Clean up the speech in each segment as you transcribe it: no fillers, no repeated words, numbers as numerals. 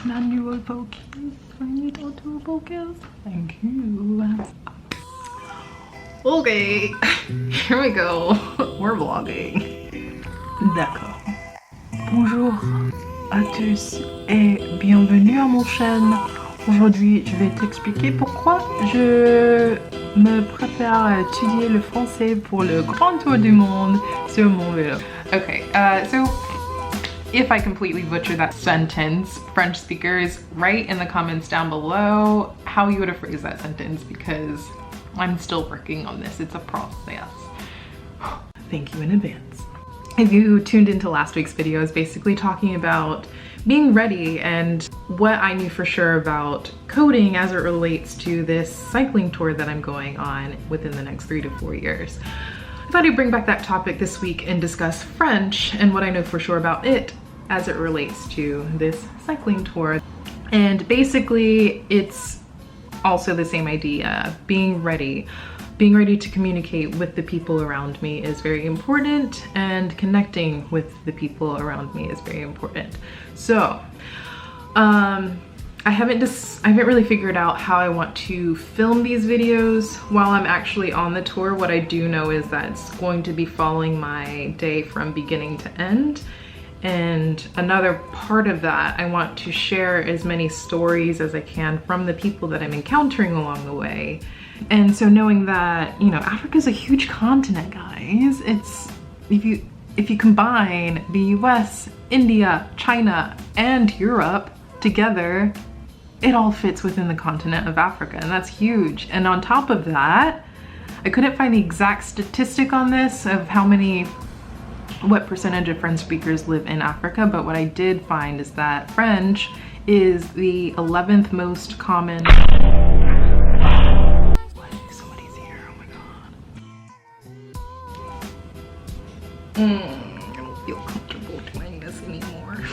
manual focus. I need auto focus. Thank you. Okay, here we go. We're vlogging. D'accord. Bonjour à tous et bienvenue à mon chaîne. Aujourd'hui, je vais t'expliquer pourquoi je me prépare à étudier le français pour le grand tour du monde sur mon vélo. Okay, so if I completely butcher that sentence, French speakers, write in the comments down below how you would have phrased that sentence because I'm still working on this. It's a process. Thank you in advance. If you tuned into last week's video, I was basically talking about being ready and what I knew for sure about coding as it relates to this cycling tour that I'm going on within the next 3 to 4 years. I thought I'd bring back that topic this week and discuss French and what I know for sure about it as it relates to this cycling tour. And basically, it's also the same idea, being ready. Being ready to communicate with the people around me is very important, and connecting with the people around me is very important. So, I haven't really figured out how I want to film these videos while I'm actually on the tour. What I do know is that it's going to be following my day from beginning to end. And another part of that, I want to share as many stories as I can from the people that I'm encountering along the way. And so knowing that, you know, Africa's a huge continent, guys. It's, if you combine the US, India, China, and Europe together, it all fits within the continent of Africa, and that's huge. And on top of that, I couldn't find the exact statistic on this of what percentage of French speakers live in Africa, but what I did find is that French is the 11th most common. Somebody's here, oh my god. I don't feel comfortable doing this anymore.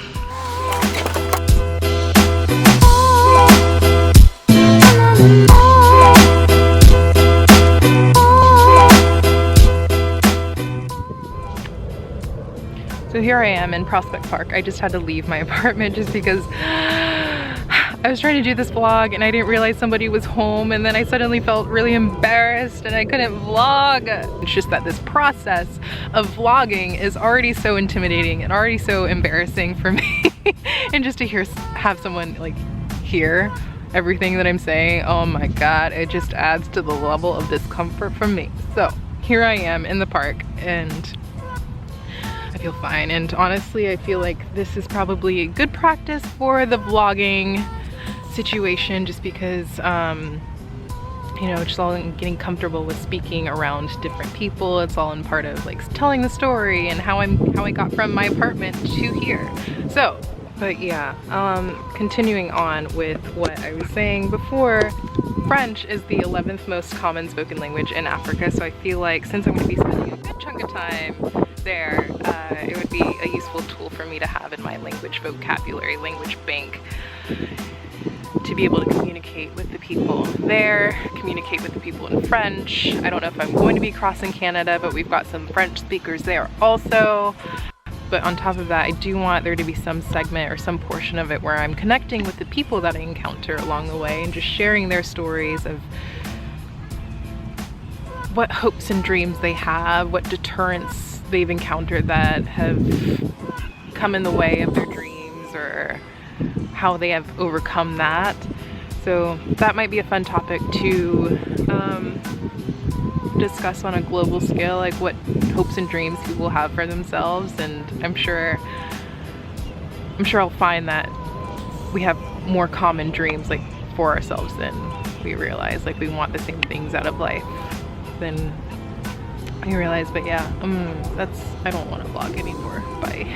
So here I am in Prospect Park. I just had to leave my apartment just because I was trying to do this vlog and I didn't realize somebody was home, and then I suddenly felt really embarrassed and I couldn't vlog. It's just that this process of vlogging is already so intimidating and already so embarrassing for me. And just to have someone like hear everything that I'm saying, oh my god, it just adds to the level of discomfort for me. So here I am in the park and I feel fine, and honestly I feel like this is probably a good practice for the vlogging situation, just because you know, just all in getting comfortable with speaking around different people. It's all in part of like telling the story and how I got from my apartment to here. So, but yeah, continuing on with what I was saying before, French is the 11th most common spoken language in Africa, so I feel like since I'm going to be spending a good chunk of time there, it would be a useful tool for me to have in my language vocabulary, language bank, to be able to communicate with the people there, communicate with the people in French. I don't know if I'm going to be crossing Canada, but we've got some French speakers there also. But on top of that, I do want there to be some segment or some portion of it where I'm connecting with the people that I encounter along the way and just sharing their stories of what hopes and dreams they have, what deterrents they've encountered that have come in the way of their dreams, or how they have overcome that. So that might be a fun topic to discuss on a global scale, like what hopes and dreams people have for themselves. And I'm sure I'll find that we have more common dreams like for ourselves than we realize. Like we want the same things out of life than we realize. But yeah, I don't want to vlog anymore. Bye.